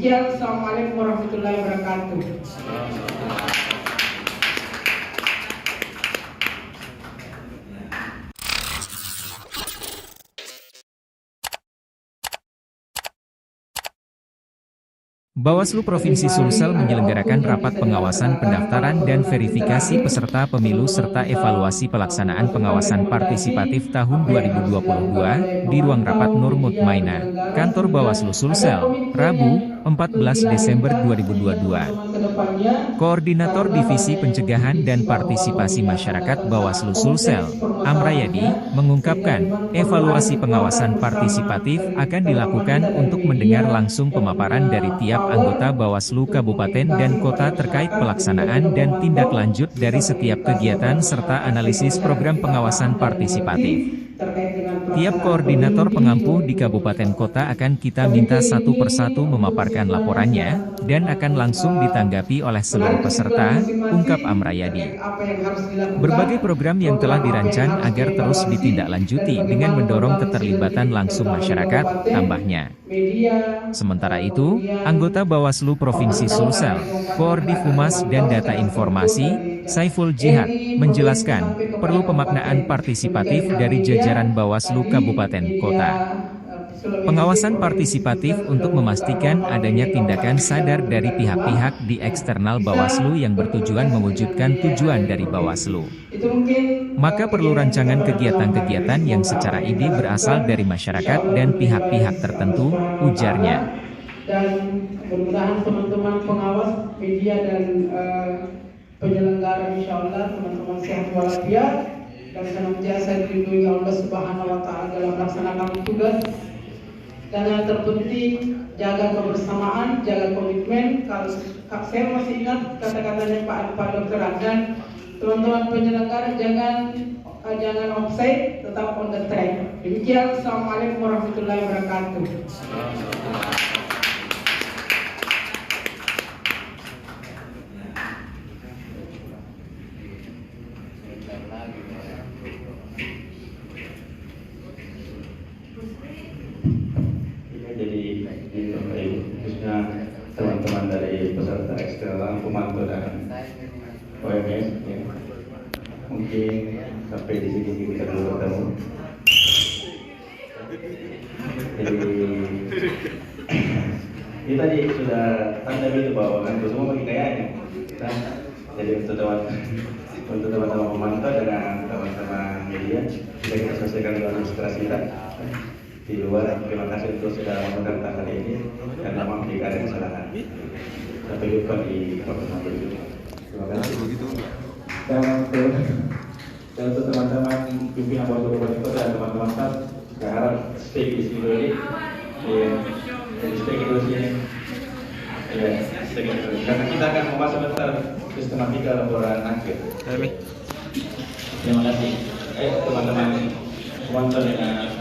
Demikian, Assalamualaikum warahmatullahi wabarakatuh. Bawaslu Provinsi Sulsel menyelenggarakan rapat pengawasan pendaftaran dan verifikasi peserta pemilu serta evaluasi pelaksanaan pengawasan partisipatif tahun 2022 di ruang rapat Nur Mutmainah, Kantor Bawaslu Sulsel, Rabu, 14 Desember 2022. Koordinator Divisi Pencegahan dan Partisipasi Masyarakat Bawaslu Sulsel, Amrayadi, mengungkapkan, evaluasi pengawasan partisipatif akan dilakukan untuk mendengar langsung pemaparan dari tiap anggota Bawaslu Kabupaten dan Kota terkait pelaksanaan dan tindak lanjut dari setiap kegiatan serta analisis program pengawasan partisipatif. Tiap koordinator pengampu di Kabupaten Kota akan kita minta satu persatu memaparkan laporannya, dan akan langsung ditanggapi oleh seluruh peserta, ungkap Amrayadi. Berbagai program yang telah dirancang agar terus ditindaklanjuti dengan mendorong keterlibatan langsung masyarakat, tambahnya. Sementara itu, anggota Bawaslu Provinsi Sulsel, Koordif Humas dan Data Informasi, Saiful Jihad, menjelaskan, perlu pemaknaan partisipatif dari jajaran Bawaslu Kabupaten Kota. Pengawasan partisipatif untuk memastikan adanya tindakan sadar dari pihak-pihak di eksternal Bawaslu yang bertujuan mewujudkan tujuan dari Bawaslu. Maka perlu rancangan kegiatan-kegiatan yang secara ide berasal dari masyarakat dan pihak-pihak tertentu, ujarnya. Dan mudah-mudahan teman-teman pengawas, media dan penyelenggara insyaallah teman-teman sehat walafiat dan senantiasa dilindungi Allah Subhanahu wa taala dalam melaksanakan tugas. Dan yang terpenting, jaga kebersamaan, jaga komitmen. Kalau saya masih ingat kata-katanya Pak Dr. Adnan, teman-teman penyelenggara jangan offside, tetap on the track. Demikian, Assalamualaikum warahmatullahi wabarakatuh. Khususnya teman-teman dari peserta eksternal, pemantau dan OMS ya. Mungkin sampai di sini kita dulu bertemu. Jadi ini tadi sudah tanda itu bahwa kan semua bagi kayaknya. Jadi untuk teman-teman pemantau dengan teman-teman media bisa kita selesaikan dengan administrasi kita di luar. Terima kasih untuk sudah mengundang tanggal ini dan lama jika ada kesalahan. Sampai jumpa di pertemuan berikutnya. Terima kasih. Dan untuk teman-teman pimpinan Bawaslu Kabupaten Kota dan teman-teman staff, saya harap stay di sini dulu. Stay di sini. Ya, stay di sini. Karena kita akan membahas sebentar sistematika laporan akhir. Terima kasih. Teman-teman pemantau dengan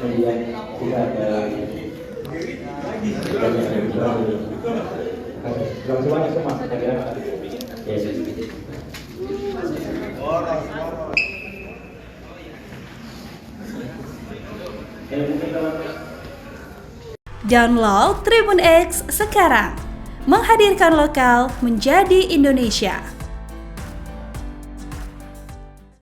media kita ada semuanya semua Download Tribun X sekarang, menghadirkan lokal menjadi Indonesia.